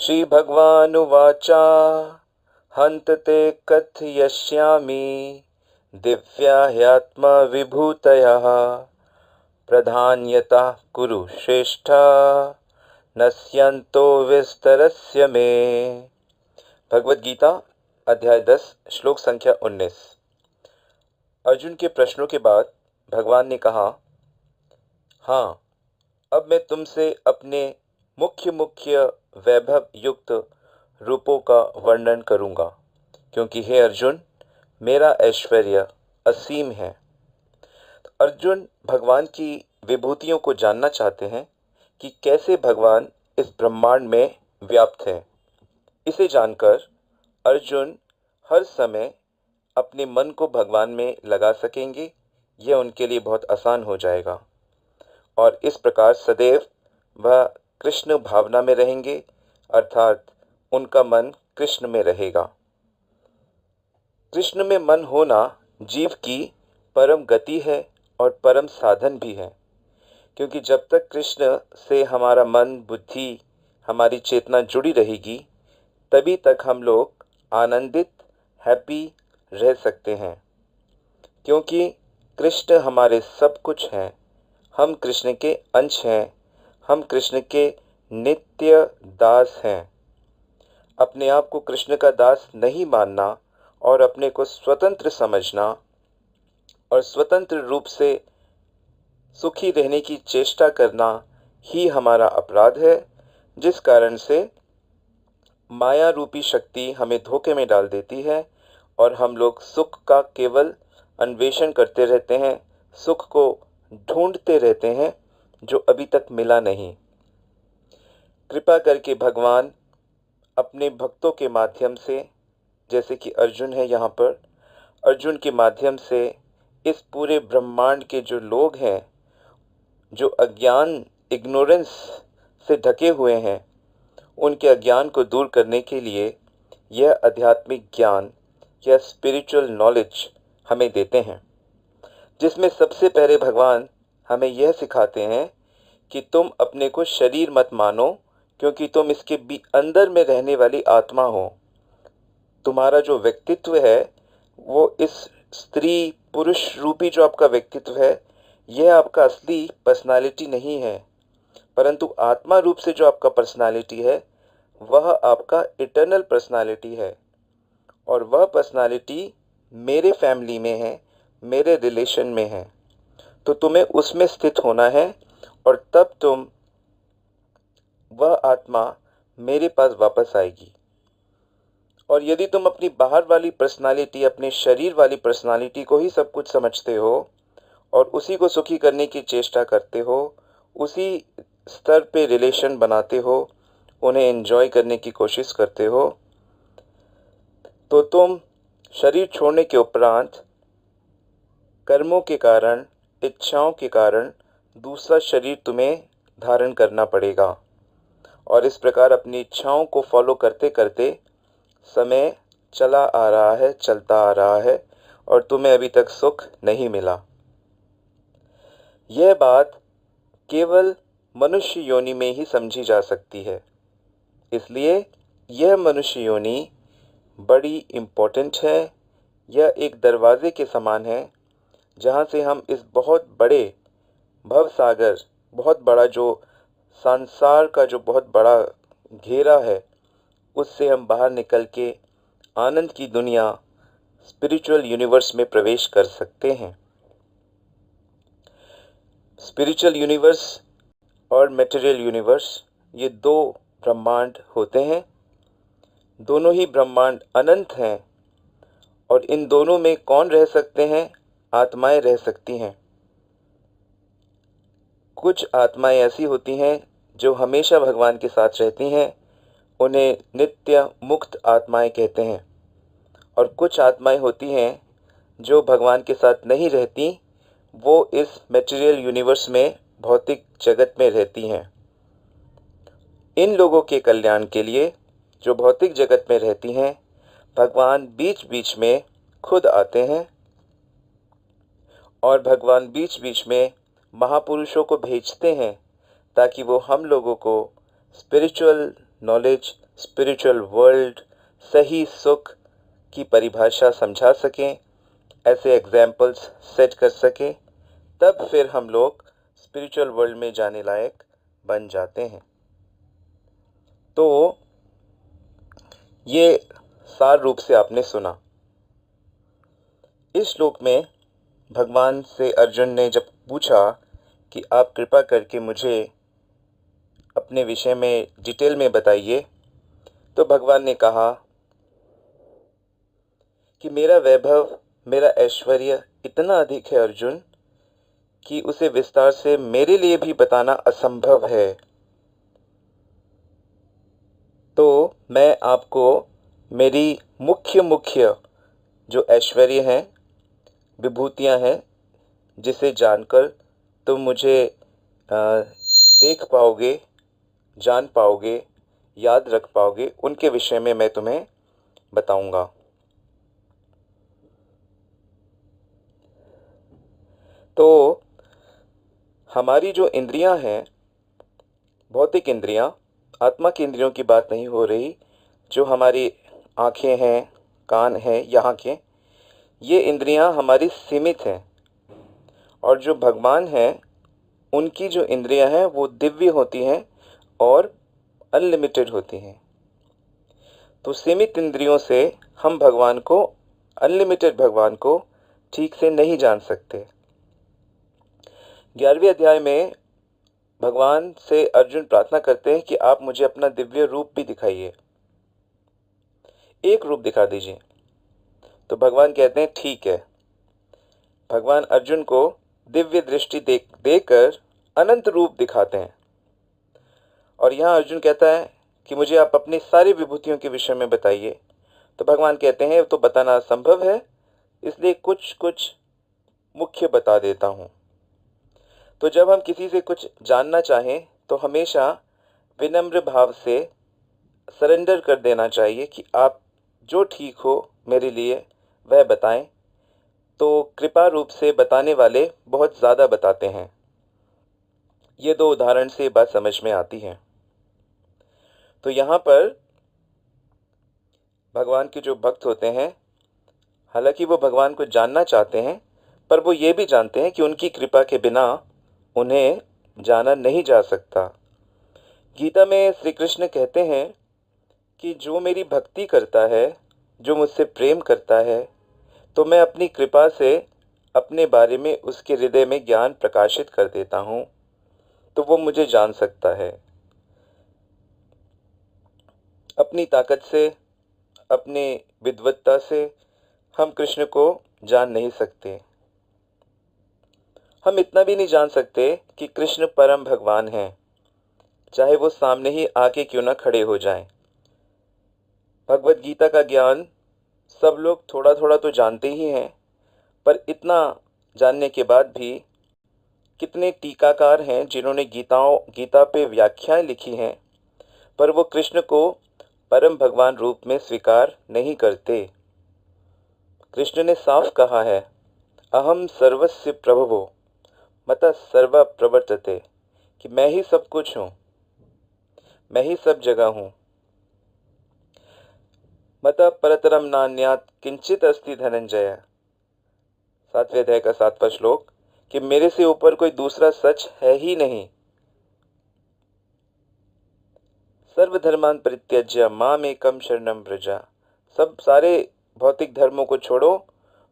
श्रीभगवानुवाच हन्त ते कथयिष्यामि दिव्या ह्यात्मविभूतयः प्रधान्यतः कुरु श्रेष्ठ नश्यन्तो विस्तरस्य मे। भगवद गीता अध्याय 10 श्लोक संख्या 19। अर्जुन के प्रश्नों के बाद भगवान ने कहा, हाँ, अब मैं तुमसे अपने मुख्य वैभव युक्त रूपों का वर्णन करूंगा, क्योंकि हे अर्जुन, मेरा ऐश्वर्य असीम है। अर्जुन भगवान की विभूतियों को जानना चाहते हैं कि कैसे भगवान इस ब्रह्मांड में व्याप्त हैं। इसे जानकर अर्जुन हर समय अपने मन को भगवान में लगा सकेंगे। यह उनके लिए बहुत आसान हो जाएगा और इस प्रकार सदैव वह कृष्ण भावना में रहेंगे, अर्थात उनका मन कृष्ण में रहेगा। कृष्ण में मन होना जीव की परम गति है और परम साधन भी है, क्योंकि जब तक कृष्ण से हमारा मन, बुद्धि, हमारी चेतना जुड़ी रहेगी, तभी तक हम लोग आनंदित, हैप्पी रह सकते हैं। क्योंकि कृष्ण हमारे सब कुछ हैं, हम कृष्ण के अंश हैं, हम कृष्ण के नित्य दास हैं। अपने आप को कृष्ण का दास नहीं मानना और अपने को स्वतंत्र समझना और स्वतंत्र रूप से सुखी रहने की चेष्टा करना ही हमारा अपराध है, जिस कारण से माया रूपी शक्ति हमें धोखे में डाल देती है और हम लोग सुख का केवल अन्वेषण करते रहते हैं, सुख को ढूंढते रहते हैं जो अभी तक मिला नहीं। कृपा करके भगवान अपने भक्तों के माध्यम से, जैसे कि अर्जुन है यहाँ पर, अर्जुन के माध्यम से इस पूरे ब्रह्मांड के जो लोग हैं, जो अज्ञान, इग्नोरेंस से ढके हुए हैं, उनके अज्ञान को दूर करने के लिए यह आध्यात्मिक ज्ञान या स्पिरिचुअल नॉलेज हमें देते हैं, जिसमें सबसे पहले भगवान हमें यह सिखाते हैं कि तुम अपने को शरीर मत मानो, क्योंकि तुम इसके भी अंदर में रहने वाली आत्मा हो। तुम्हारा जो व्यक्तित्व है वो इस स्त्री पुरुष रूपी जो आपका व्यक्तित्व है, यह आपका असली पर्सनालिटी नहीं है, परंतु आत्मा रूप से जो आपका पर्सनालिटी है वह आपका इटर्नल पर्सनालिटी है। और वह पर्सनालिटी मेरे फैमिली में है, मेरे रिलेशन में है, तो तुम्हें उसमें स्थित होना है और तब तुम वह आत्मा मेरे पास वापस आएगी। और यदि तुम अपनी बाहर वाली पर्सनालिटी, अपने शरीर वाली पर्सनालिटी को ही सब कुछ समझते हो और उसी को सुखी करने की चेष्टा करते हो, उसी स्तर पे रिलेशन बनाते हो, उन्हें एंजॉय करने की कोशिश करते हो, तो तुम शरीर छोड़ने के उपरांत कर्मों के कारण, इच्छाओं के कारण दूसरा शरीर तुम्हें धारण करना पड़ेगा। और इस प्रकार अपनी इच्छाओं को फॉलो करते करते समय चला आ रहा है, चलता आ रहा है और तुम्हें अभी तक सुख नहीं मिला। यह बात केवल मनुष्य योनि में ही समझी जा सकती है, इसलिए यह मनुष्य योनि बड़ी इम्पोर्टेंट है। यह एक दरवाजे के समान है जहाँ से हम इस बहुत बड़े भव सागर, बहुत बड़ा जो संसार का जो बहुत बड़ा घेरा है, उससे हम बाहर निकल के आनंद की दुनिया, स्पिरिचुअल यूनिवर्स में प्रवेश कर सकते हैं। स्पिरिचुअल यूनिवर्स और मटेरियल यूनिवर्स, ये दो ब्रह्मांड होते हैं। दोनों ही ब्रह्मांड अनंत हैं और इन दोनों में कौन रह सकते हैं? आत्माएं रह सकती हैं। कुछ आत्माएं ऐसी होती हैं जो हमेशा भगवान के साथ रहती हैं, उन्हें नित्य मुक्त आत्माएं कहते हैं। और कुछ आत्माएं होती हैं जो भगवान के साथ नहीं रहती, वो इस मटेरियल यूनिवर्स में, भौतिक जगत में रहती हैं। इन लोगों के कल्याण के लिए, जो भौतिक जगत में रहती हैं, भगवान बीच बीच में खुद आते हैं और भगवान बीच बीच में महापुरुषों को भेजते हैं ताकि वो हम लोगों को स्पिरिचुअल नॉलेज स्पिरिचुअल वर्ल्ड, सही सुख की परिभाषा समझा सकें, ऐसे एग्जाम्पल्स सेट कर सकें, तब फिर हम लोग स्पिरिचुअल वर्ल्ड में जाने लायक बन जाते हैं। तो ये सार रूप से आपने सुना। इस श्लोक में भगवान से अर्जुन ने जब पूछा कि आप कृपा करके मुझे अपने विषय में डिटेल में बताइए, तो भगवान ने कहा कि मेरा वैभव, मेरा ऐश्वर्य इतना अधिक है अर्जुन कि उसे विस्तार से मेरे लिए भी बताना असंभव है। तो मैं आपको मेरी मुख्य जो ऐश्वर्य हैं, विभूतियां हैं, जिसे जानकर तुम मुझे देख पाओगे, जान पाओगे, याद रख पाओगे, उनके विषय में मैं तुम्हें बताऊंगा। तो हमारी जो इंद्रियां हैं, भौतिक इंद्रियां, आत्मा की इंद्रियों की बात नहीं हो रही, जो हमारी आंखें हैं, कान हैं, यहाँ के, ये इंद्रियां हमारी सीमित हैं। और जो भगवान हैं, उनकी जो इंद्रियां हैं वो दिव्य होती हैं और अनलिमिटेड होती हैं। तो सीमित इंद्रियों से हम भगवान को, अनलिमिटेड भगवान को ठीक से नहीं जान सकते। 11वें अध्याय में भगवान से अर्जुन प्रार्थना करते हैं कि आप मुझे अपना दिव्य रूप भी दिखाइए, एक रूप दिखा दीजिए। तो भगवान कहते हैं ठीक है। भगवान अर्जुन को दिव्य दृष्टि देकर अनंत रूप दिखाते हैं। और यहाँ अर्जुन कहता है कि मुझे आप अपनी सारी विभूतियों के विषय में बताइए। तो भगवान कहते हैं तो बताना असंभव है, इसलिए कुछ कुछ मुख्य बता देता हूँ। तो जब हम किसी से कुछ जानना चाहें तो हमेशा विनम्र भाव से सरेंडर कर देना चाहिए कि आप जो ठीक हो मेरे लिए वह बताएं। तो कृपा रूप से बताने वाले बहुत ज़्यादा बताते हैं। ये 2 उदाहरण से बात समझ में आती है। तो यहाँ पर भगवान के जो भक्त होते हैं, हालांकि वो भगवान को जानना चाहते हैं, पर वो ये भी जानते हैं कि उनकी कृपा के बिना उन्हें जाना नहीं जा सकता। गीता में श्री कृष्ण कहते हैं कि जो मेरी भक्ति करता है, जो मुझसे प्रेम करता है, तो मैं अपनी कृपा से अपने बारे में उसके हृदय में ज्ञान प्रकाशित कर देता हूँ, तो वो मुझे जान सकता है। अपनी ताकत से, अपनी विद्वत्ता से हम कृष्ण को जान नहीं सकते। हम इतना भी नहीं जान सकते कि कृष्ण परम भगवान हैं, चाहे वो सामने ही आके क्यों ना खड़े हो जाएं। भगवत गीता का ज्ञान सब लोग थोड़ा थोड़ा तो जानते ही हैं, पर इतना जानने के बाद भी कितने टीकाकार हैं जिन्होंने गीता पे व्याख्याएं लिखी हैं, पर वो कृष्ण को परम भगवान रूप में स्वीकार नहीं करते। कृष्ण ने साफ कहा है, अहम सर्वस्य प्रभवो मत सर्व प्रवर्तते, कि मैं ही सब कुछ हूँ, मैं ही सब जगह हूँ। मत परतरम नान्यात् किंचित अस्ति धनंजय, 7वें अध्याय का 7वां श्लोक, कि मेरे से ऊपर कोई दूसरा सच है ही नहीं। सर्वधर्मान परित्यज्य मामेकं शरणं व्रज, सब सारे भौतिक धर्मों को छोड़ो,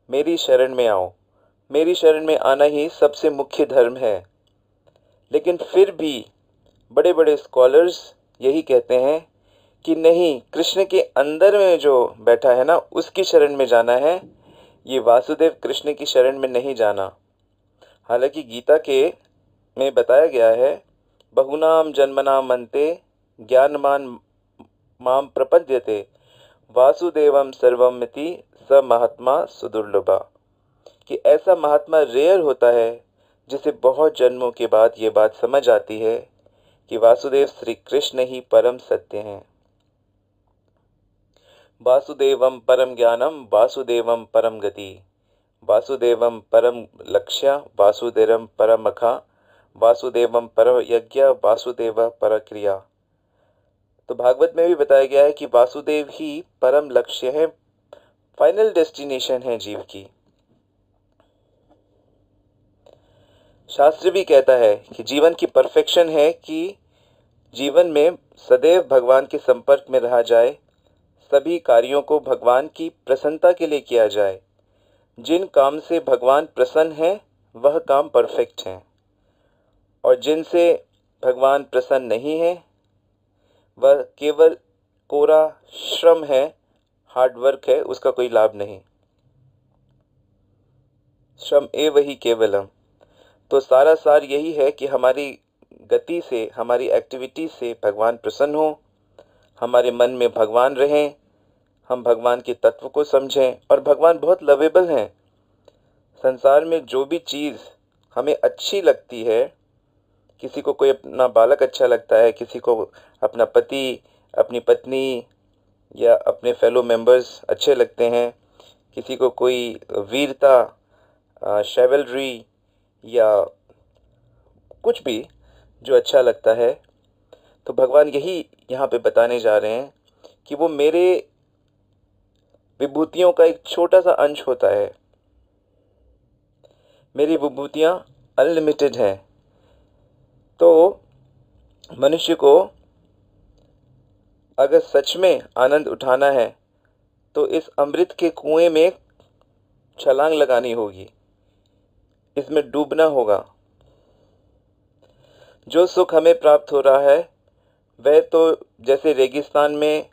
मेरी शरण में आओ। मेरी शरण में आना ही सबसे मुख्य धर्म है। लेकिन फिर भी बड़े बड़े स्कॉलर्स यही कहते हैं कि नहीं, कृष्ण के अंदर में जो बैठा है ना, उसकी शरण में जाना है, ये वासुदेव कृष्ण की शरण में नहीं जाना। हालांकि गीता के में बताया गया है, बहुनाम जन्मनाम अन्ते ज्ञानमान माम प्रपद्यते वासुदेवम सर्वमिति स महात्मा सुदुर्लभा, कि ऐसा महात्मा रेयर होता है जिसे बहुत जन्मों के बाद ये बात समझ आती है कि वासुदेव श्री कृष्ण ही परम सत्य हैं। वासुदेवम परम ज्ञानम वासुदेवम परम गति, वासुदेवम परम लक्ष्य वासुदेवम परम अखा, वासुदेवम परम यज्ञ वासुदेव पर क्रिया। तो भागवत में भी बताया गया है कि वासुदेव ही परम लक्ष्य है, फाइनल डेस्टिनेशन है जीव की। शास्त्र भी कहता है कि जीवन की परफेक्शन है कि जीवन में सदैव भगवान के संपर्क में रहा जाए, सभी कार्यों को भगवान की प्रसन्नता के लिए किया जाए। जिन काम से भगवान प्रसन्न है वह काम परफेक्ट है, और जिनसे भगवान प्रसन्न नहीं है वह केवल कोरा श्रम है, हार्ड वर्क है, उसका कोई लाभ नहीं। श्रम एव ही केवलम। तो सारा सार यही है कि हमारी गति से, हमारी एक्टिविटी से भगवान प्रसन्न हो, हमारे मन में भगवान रहें, हम भगवान के तत्व को समझें। और भगवान बहुत लवेबल हैं। संसार में जो भी चीज़ हमें अच्छी लगती है, किसी को कोई अपना बालक अच्छा लगता है, किसी को अपना पति, अपनी पत्नी या अपने फेलो मेंबर्स अच्छे लगते हैं, किसी को कोई वीरता, शेवलरी या कुछ भी जो अच्छा लगता है, तो भगवान यही यहाँ पे बताने जा रहे हैं कि वो मेरे विभूतियों का एक छोटा सा अंश होता है। मेरी विभूतियाँ अनलिमिटेड हैं। तो मनुष्य को अगर सच में आनंद उठाना है तो इस अमृत के कुएं में छलांग लगानी होगी, इसमें डूबना होगा। जो सुख हमें प्राप्त हो रहा है वह तो जैसे रेगिस्तान में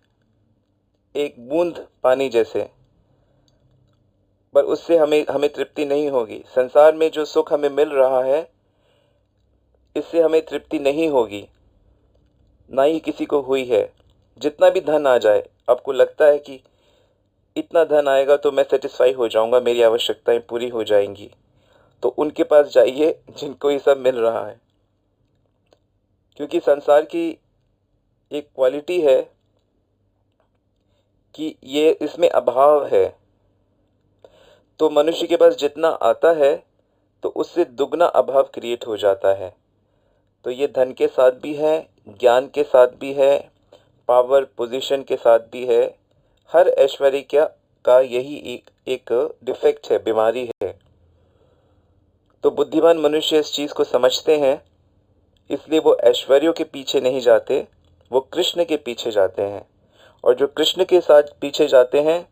एक बूंद पानी जैसे, पर उससे हमें तृप्ति नहीं होगी। संसार में जो सुख हमें मिल रहा है इससे हमें तृप्ति नहीं होगी, ना ही किसी को हुई है। जितना भी धन आ जाए, आपको लगता है कि इतना धन आएगा तो मैं सेटिस्फाई हो जाऊंगा, मेरी आवश्यकताएं पूरी हो जाएंगी, तो उनके पास जाइए जिनको ये सब मिल रहा है। क्योंकि संसार की एक क्वालिटी है कि ये इसमें अभाव है। तो मनुष्य के पास जितना आता है तो उससे दुगना अभाव क्रिएट हो जाता है। तो ये धन के साथ भी है, ज्ञान के साथ भी है, पावर पोजीशन के साथ भी है। हर ऐश्वर्य का यही एक डिफेक्ट है, बीमारी है। तो बुद्धिमान मनुष्य इस चीज़ को समझते हैं, इसलिए वो ऐश्वर्यों के पीछे नहीं जाते, वो कृष्ण के पीछे जाते हैं। और जो कृष्ण के साथ पीछे जाते हैं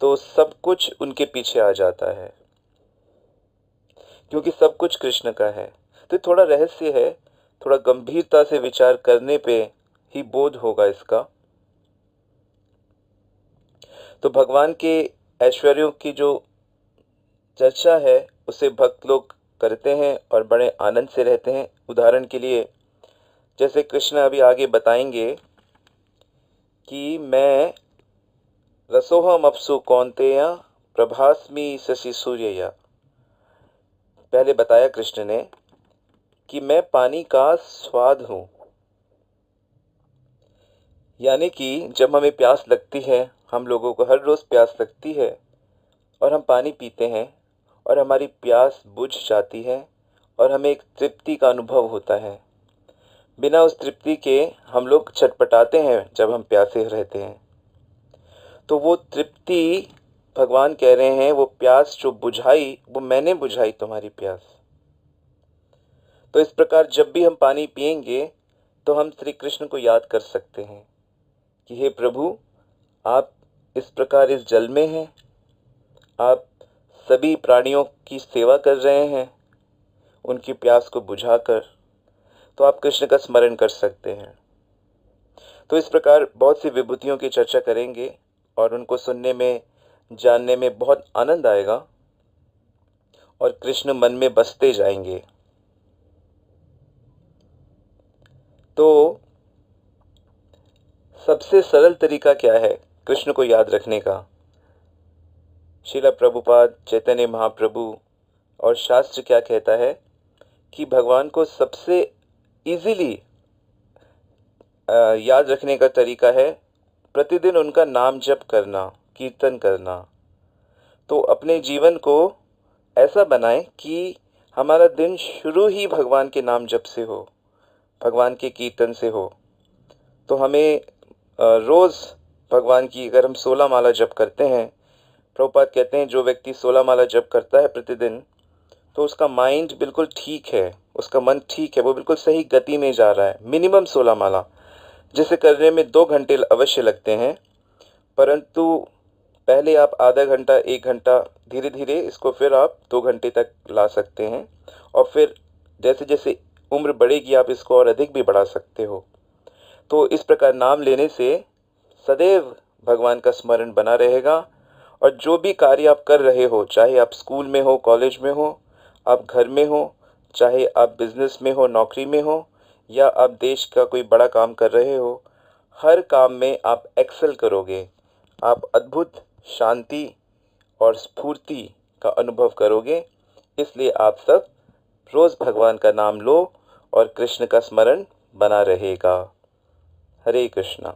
तो सब कुछ उनके पीछे आ जाता है, क्योंकि सब कुछ कृष्ण का है। तो थोड़ा रहस्य है, थोड़ा गंभीरता से विचार करने पे ही बोध होगा इसका। तो भगवान के ऐश्वर्यों की जो चर्चा है उसे भक्त लोग करते हैं और बड़े आनंद से रहते हैं। उदाहरण के लिए जैसे कृष्ण अभी आगे बताएंगे कि मैं रसोहम अप्सु कौन्तेय प्रभास्मि शशि सूर्यया। पहले बताया कृष्ण ने कि मैं पानी का स्वाद हूँ, यानी कि जब हमें प्यास लगती है, हम लोगों को हर रोज़ प्यास लगती है और हम पानी पीते हैं और हमारी प्यास बुझ जाती है और हमें एक तृप्ति का अनुभव होता है। बिना उस तृप्ति के हम लोग छटपटाते हैं जब हम प्यासे रहते हैं। तो वो तृप्ति भगवान कह रहे हैं, वो प्यास जो बुझाई वो मैंने बुझाई तुम्हारी प्यास। तो इस प्रकार जब भी हम पानी पिएंगे तो हम श्री कृष्ण को याद कर सकते हैं कि हे प्रभु, आप इस प्रकार इस जल में हैं, आप सभी प्राणियों की सेवा कर रहे हैं उनकी प्यास को बुझाकर। तो आप कृष्ण का स्मरण कर सकते हैं। तो इस प्रकार बहुत सी विभूतियों की चर्चा करेंगे और उनको सुनने में, जानने में बहुत आनंद आएगा और कृष्ण मन में बसते जाएंगे। तो सबसे सरल तरीका क्या है कृष्ण को याद रखने का? श्रील प्रभुपाद, चैतन्य महाप्रभु और शास्त्र क्या कहता है कि भगवान को सबसे इजीली याद रखने का तरीका है प्रतिदिन उनका नाम जप करना, कीर्तन करना। तो अपने जीवन को ऐसा बनाएं कि हमारा दिन शुरू ही भगवान के नाम जप से हो, भगवान के कीर्तन से हो। तो हमें रोज़ भगवान की अगर हम 16 माला जप करते हैं, प्रभुपाद कहते हैं जो व्यक्ति 16 माला जप करता है प्रतिदिन, तो उसका माइंड बिल्कुल ठीक है, उसका मन ठीक है, वो बिल्कुल सही गति में जा रहा है। मिनिमम 16 माला, जिसे करने में 2 घंटे अवश्य लगते हैं, परंतु पहले आप आधा घंटा 1 घंटा, धीरे धीरे इसको फिर आप 2 घंटे तक ला सकते हैं, और फिर जैसे जैसे उम्र बढ़ेगी आप इसको और अधिक भी बढ़ा सकते हो। तो इस प्रकार नाम लेने से सदैव भगवान का स्मरण बना रहेगा, और जो भी कार्य आप कर रहे हो, चाहे आप स्कूल में हो, कॉलेज में हो, आप घर में हो, चाहे आप बिजनेस में हो, नौकरी में हो, या आप देश का कोई बड़ा काम कर रहे हो, हर काम में आप एक्सेल करोगे, आप अद्भुत शांति और स्फूर्ति का अनुभव करोगे। इसलिए आप सब रोज़ भगवान का नाम लो और कृष्ण का स्मरण बना रहेगा। हरे कृष्णा।